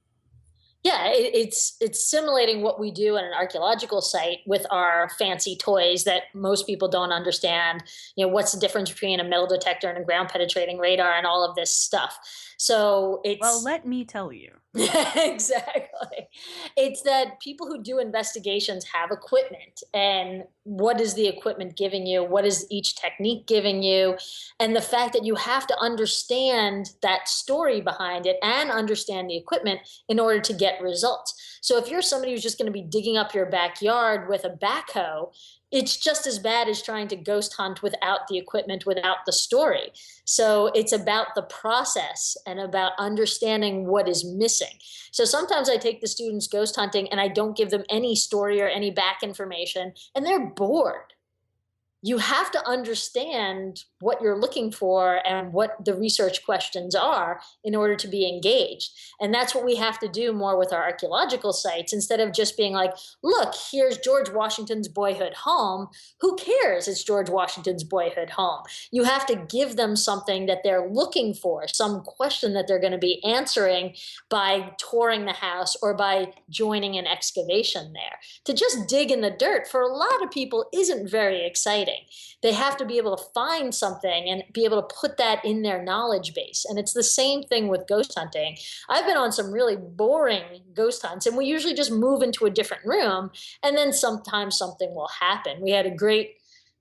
Yeah, it's simulating what we do at an archaeological site with our fancy toys that most people don't understand. What's the difference between a metal detector and a ground penetrating radar and all of this stuff. So it's... Well, let me tell you. Exactly. It's that people who do investigations have equipment, and what is the equipment giving you? What is each technique giving you? And the fact that you have to understand that story behind it and understand the equipment in order to get results. So if you're somebody who's just going to be digging up your backyard with a backhoe, it's just as bad as trying to ghost hunt without the equipment, without the story. So it's about the process and about understanding what is missing. So sometimes I take the students ghost hunting and I don't give them any story or any back information, and they're bored. You have to understand what you're looking for and what the research questions are in order to be engaged. And that's what we have to do more with our archaeological sites. Instead of just being like, look, here's George Washington's boyhood home. Who cares? It's George Washington's boyhood home. You have to give them something that they're looking for, some question that they're going to be answering by touring the house or by joining an excavation there. To just dig in the dirt for a lot of people isn't very exciting. They have to be able to find something and be able to put that in their knowledge base. And it's the same thing with ghost hunting. I've been on some really boring ghost hunts, and we usually just move into a different room, and then sometimes something will happen. We had a great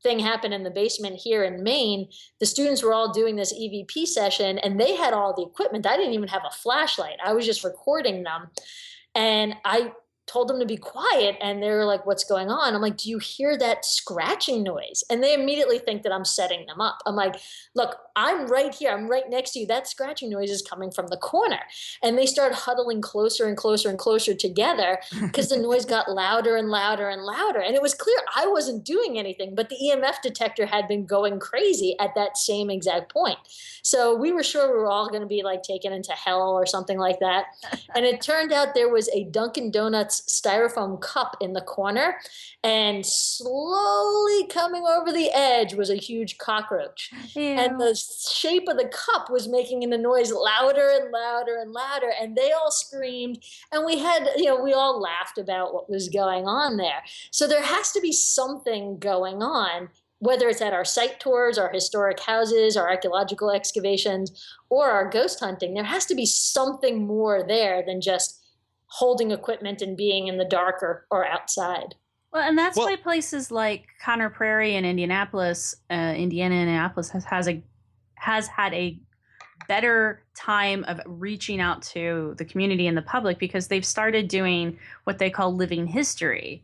thing happen in the basement here in Maine. The students were all doing this EVP session, and they had all the equipment. I didn't even have a flashlight. I was just recording them. And I told them to be quiet, and they were like, what's going on? I'm like, do you hear that scratching noise? And they immediately think that I'm setting them up. I'm like, look, I'm right here. I'm right next to you. That scratching noise is coming from the corner. And they started huddling closer and closer and closer together because the noise got louder and louder and louder. And it was clear I wasn't doing anything, but the EMF detector had been going crazy at that same exact point. So we were sure we were all going to be like taken into hell or something like that. And it turned out there was a Dunkin' Donuts styrofoam cup in the corner, and slowly coming over the edge was a huge cockroach. Ew. And the shape of the cup was making the noise louder and louder and louder, and they all screamed, and we had, we all laughed about what was going on there. So there has to be something going on, whether it's at our site tours, our historic houses, our archaeological excavations, or our ghost hunting. There has to be something more there than just holding equipment and being in the dark or outside. Well, and that's why places like Conner Prairie and Indianapolis, Indianapolis has had a better time of reaching out to the community and the public, because they've started doing what they call living history.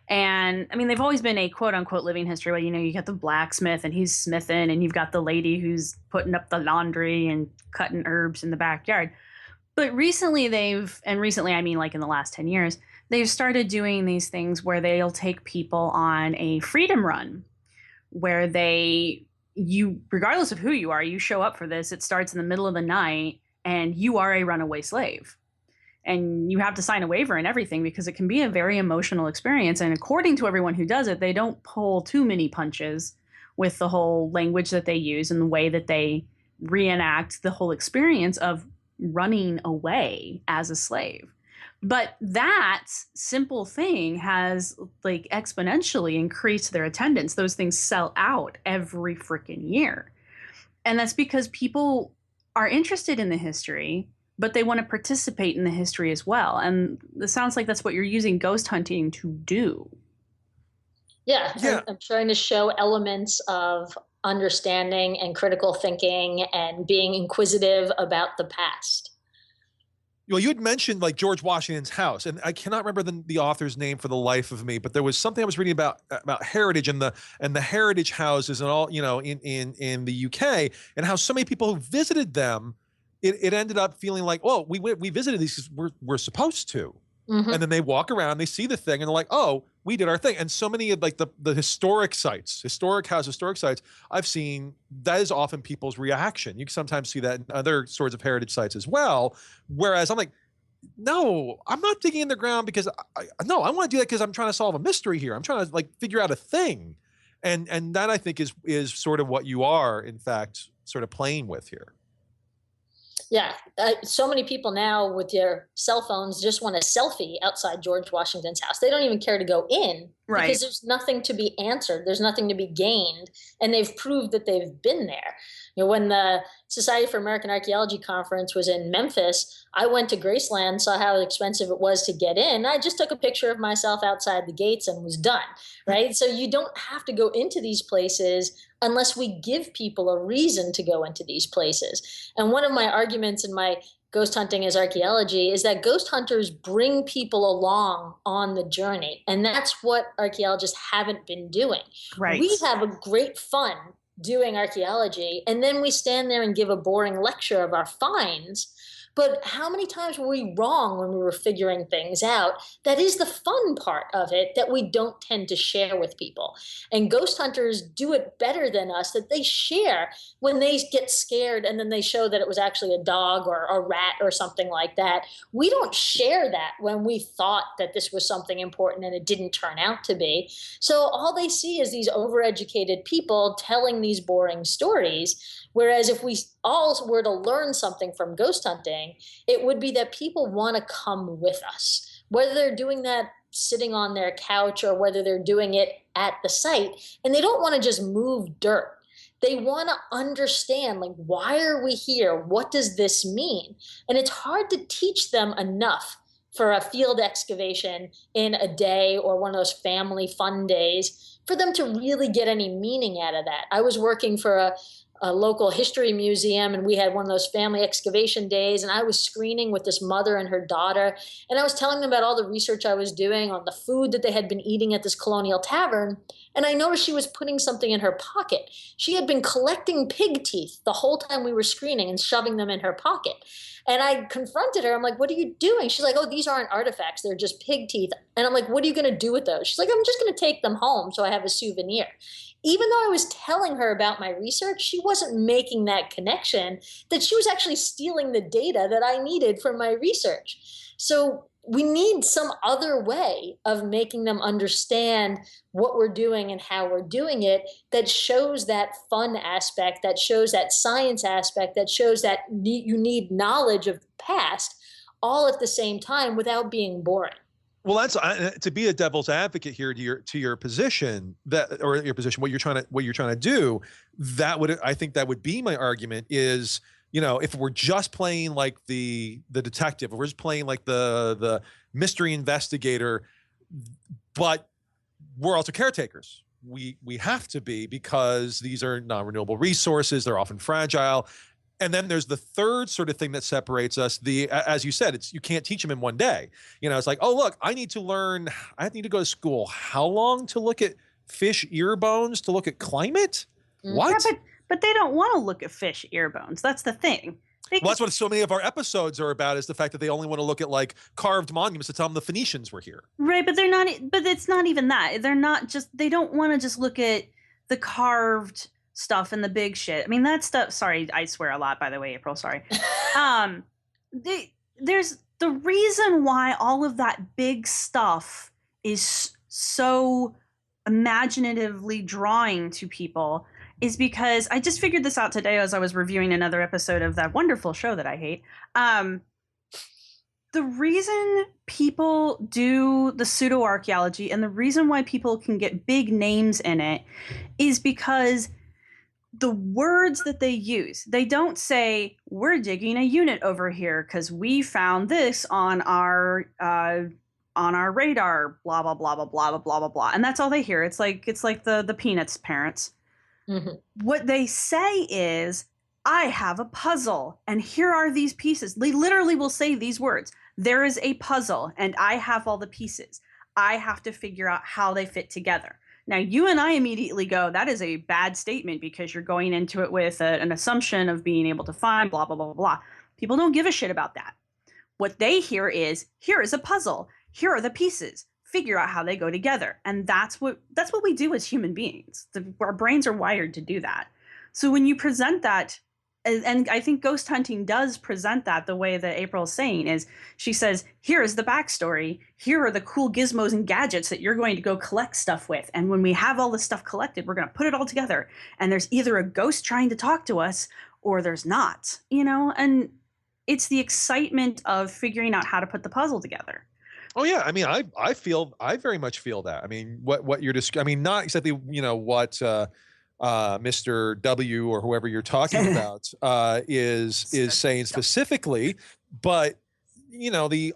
And I mean, they've always been a quote unquote living history. Well, you got the blacksmith and he's smithing, and you've got the lady who's putting up the laundry and cutting herbs in the backyard. But recently recently I mean like in the last 10 years, they've started doing these things where they'll take people on a freedom run where you, regardless of who you are, you show up for this. It starts in the middle of the night and you are a runaway slave. And you have to sign a waiver and everything because it can be a very emotional experience. And according to everyone who does it, they don't pull too many punches with the whole language that they use and the way that they reenact the whole experience of running away as a slave. But that simple thing has like exponentially increased their attendance. Those things sell out every freaking year. And that's because people are interested in the history, but they want to participate in the history as well. And it sounds like that's what you're using ghost hunting to do. Yeah. I'm trying to show elements of understanding and critical thinking and being inquisitive about the past. Well, you had mentioned like George Washington's house, and I cannot remember the author's name for the life of me, but there was something I was reading about heritage and the heritage houses and all, in the UK, and how so many people who visited them, it ended up feeling like, oh, we visited these because we're supposed to. Mm-hmm. And then they walk around, they see the thing, and they're like, oh, we did our thing. And so many of like the historic sites, historic sites, I've seen, that is often people's reaction. You can sometimes see that in other sorts of heritage sites as well. Whereas I'm like, no, I'm not digging in the ground because I want to do that because I'm trying to solve a mystery here. I'm trying to like figure out a thing. And that I think is sort of what you are, in fact, sort of playing with here. Yeah. So many people now with their cell phones just want a selfie outside George Washington's house. They don't even care to go in because there's nothing to be answered. There's nothing to be gained. And they've proved that they've been there. When the Society for American Archaeology conference was in Memphis, I went to Graceland, saw how expensive it was to get in. I just took a picture of myself outside the gates and was done, right? So you don't have to go into these places unless we give people a reason to go into these places. And one of my arguments in my Ghost Hunting as Archaeology is that ghost hunters bring people along on the journey. And that's what archaeologists haven't been doing. Right. We have a great fun doing archaeology, and then we stand there and give a boring lecture of our finds. But how many times were we wrong when we were figuring things out? That is the fun part of it that we don't tend to share with people. And ghost hunters do it better than us, that they share when they get scared and then they show that it was actually a dog or a rat or something like that. We don't share that when we thought that this was something important and it didn't turn out to be. So all they see is these overeducated people telling these boring stories. Whereas if we all were to learn something from ghost hunting, it would be that people want to come with us, whether they're doing that sitting on their couch or whether they're doing it at the site. And they don't want to just move dirt. They want to understand, like, why are we here? What does this mean? And it's hard to teach them enough for a field excavation in a day or one of those family fun days for them to really get any meaning out of that. I was working for a local history museum, and we had one of those family excavation days, and I was screening with this mother and her daughter, and I was telling them about all the research I was doing on the food that they had been eating at this colonial tavern, and I noticed she was putting something in her pocket. She had been collecting pig teeth the whole time we were screening and shoving them in her pocket. And I confronted her. I'm like, what are you doing? She's like, oh, these aren't artifacts. They're just pig teeth. And I'm like, what are you going to do with those? She's like, I'm just going to take them home so I have a souvenir. Even though I was telling her about my research, she wasn't making that connection that she was actually stealing the data that I needed from my research. So we need some other way of making them understand what we're doing and how we're doing it that shows that fun aspect, that shows that science aspect, that shows that you need knowledge of the past all at the same time without being boring. Well, that's to be a devil's advocate here to your position what you're trying to do. I think that would be my argument is, if we're just playing like the detective, if we're just playing like the mystery investigator, but we're also caretakers. We have to be, because these are non-renewable resources. They're often fragile. And then there's the third sort of thing that separates us. As you said, you can't teach them in one day. It's like, oh, look, I need to go to school. How long to look at fish ear bones, to look at climate? What? Yeah, but they don't want to look at fish ear bones. That's the thing. Well, that's what so many of our episodes are about, is the fact that they only want to look at like carved monuments to tell them the Phoenicians were here. Right, but they're not. But it's not even that. They're not just. They don't want to just look at the carved stuff and the big shit. I mean, that stuff. Sorry, I swear a lot. By the way, April. Sorry. There's the reason why all of that big stuff is so imaginatively drawing to people is because I just figured this out today as I was reviewing another episode of that wonderful show that I hate. The reason people do the pseudo-archaeology and the reason why people can get big names in it is because the words that they use, they don't say, we're digging a unit over here because we found this on our radar, blah, blah, blah, blah, blah, blah, blah, blah. And that's all they hear. It's like the Peanuts parents. Mm-hmm. What they say is, I have a puzzle and here are these pieces. They literally will say these words. There is a puzzle and I have all the pieces. I have to figure out how they fit together. Now, you and I immediately go, that is a bad statement because you're going into it with an assumption of being able to find blah, blah, blah, blah, blah. People don't give a shit about that. What they hear is, here is a puzzle. Here are the pieces. Figure out how they go together. And that's what we do as human beings. Our brains are wired to do that. So when you present that, and I think ghost hunting does present that the way that April's saying is, she says, here is the backstory. Here are the cool gizmos and gadgets that you're going to go collect stuff with. And when we have all this stuff collected, we're going to put it all together. And there's either a ghost trying to talk to us or there's not, and it's the excitement of figuring out how to put the puzzle together. Oh yeah, I mean, I very much feel that. I mean, what you're describing, I mean, not exactly, what Mr. W or whoever you're talking about is saying specifically, but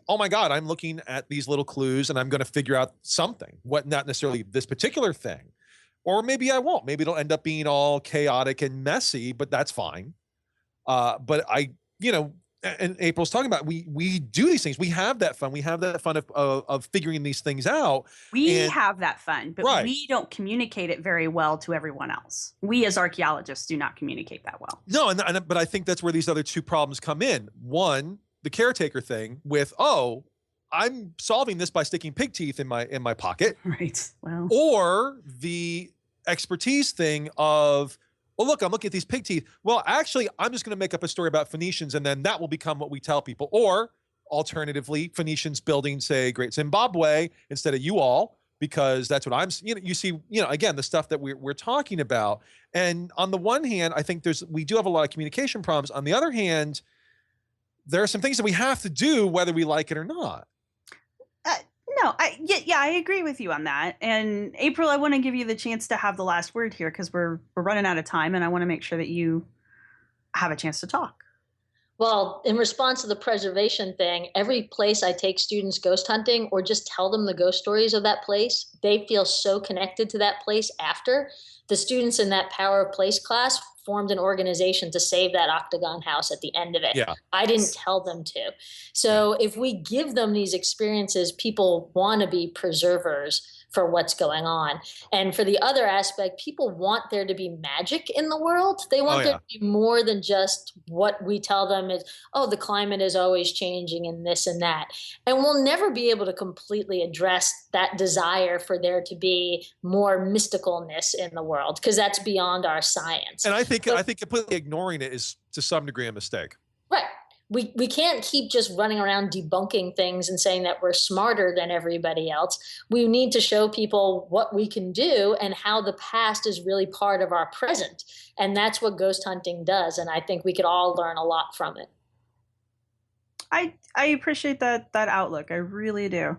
oh my God, I'm looking at these little clues and I'm going to figure out something. What, not necessarily this particular thing, or maybe I won't. Maybe it'll end up being all chaotic and messy, but that's fine. But and April's talking about, we do these things. We have that fun. We have that fun of figuring these things out. We have that fun, but right. We don't communicate it very well to everyone else. We as archaeologists do not communicate that well. No, but I think that's where these other two problems come in. One, the caretaker thing with, I'm solving this by sticking pig teeth in my pocket. Right. Well. Or the expertise thing of, well, look, I'm looking at these pig teeth. Well, actually, I'm just going to make up a story about Phoenicians, and then that will become what we tell people. Or, alternatively, Phoenicians building, say, Great Zimbabwe instead of you all, because that's what I'm. You see, again, the stuff that we're talking about. And on the one hand, I think we do have a lot of communication problems. On the other hand, there are some things that we have to do whether we like it or not. No, I agree with you on that. And April, I want to give you the chance to have the last word here because we're running out of time, and I want to make sure that you have a chance to talk. Well, in response to the preservation thing, every place I take students ghost hunting or just tell them the ghost stories of that place, they feel so connected to that place after. The students in that Power of Place class formed an organization to save that Octagon house at the end of it. Yeah. I didn't tell them to. So if we give them these experiences, people want to be preservers for what's going on. And for the other aspect, people want there to be magic in the world. They want there to be more than just what we tell them is, the climate is always changing and this and that. And we'll never be able to completely address that desire for there to be more mysticalness in the world, because that's beyond our science. And I think completely ignoring it is to some degree a mistake. Right. We can't keep just running around debunking things and saying that we're smarter than everybody else. We need to show people what we can do and how the past is really part of our present. And that's what ghost hunting does. And I think we could all learn a lot from it. I appreciate that outlook. I really do.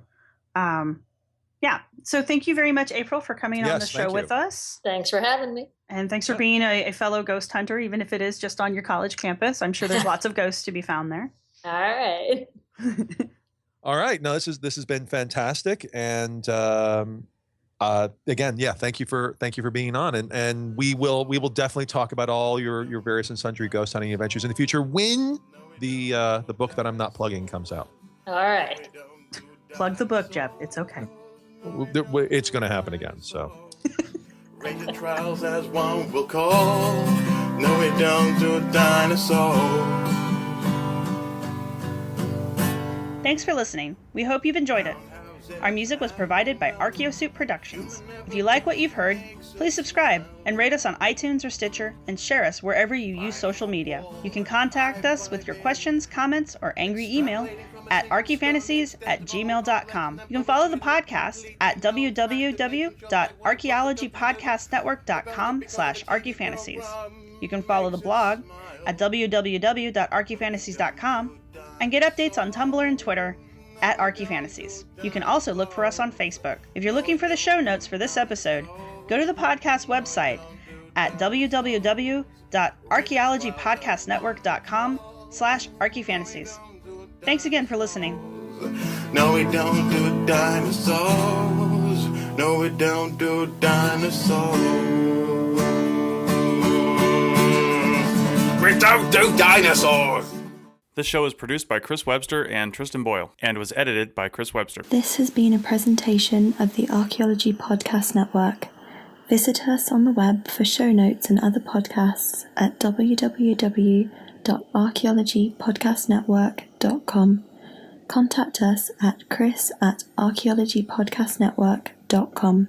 Yeah. So thank you very much, April, for coming on the show with us. Thanks for having me. And thanks for being a fellow ghost hunter, even if it is just on your college campus. I'm sure there's lots of ghosts to be found there. All right. All right. No, this has been fantastic. And again, thank you for being on. And we will definitely talk about all your various and sundry ghost hunting adventures in the future when the book that I'm not plugging comes out. All right. Plug the book, Jeff. It's okay. It's going to happen again. So. Ranger trials as one will call. No, we don't do dinosaurs. Thanks for listening. We hope you've enjoyed it. Our music was provided by Archaeosuit Productions. If you like what you've heard, please subscribe and rate us on iTunes or Stitcher and share us wherever you use social media. You can contact us with your questions, comments, or angry email at archifantasies@gmail.com. You can follow the podcast at www.archaeologypodcastnetwork.com/archifantasies. You can follow the blog at www.archifantasies.com and get updates on Tumblr and Twitter at Archifantasies. You can also look for us on Facebook. If you're looking for the show notes for this episode, go to the podcast website at www.archaeologypodcastnetwork.com/archifantasies. Thanks again for listening. No, we don't do dinosaurs. No, we don't do dinosaurs. We don't do dinosaurs. This show is produced by Chris Webster and Tristan Boyle, and was edited by Chris Webster. This has been a presentation of the Archaeology Podcast Network. Visit us on the web for show notes and other podcasts at www.archaeologypodcastnetwork.com. Contact us at chris@archaeologypodcastnetwork.com.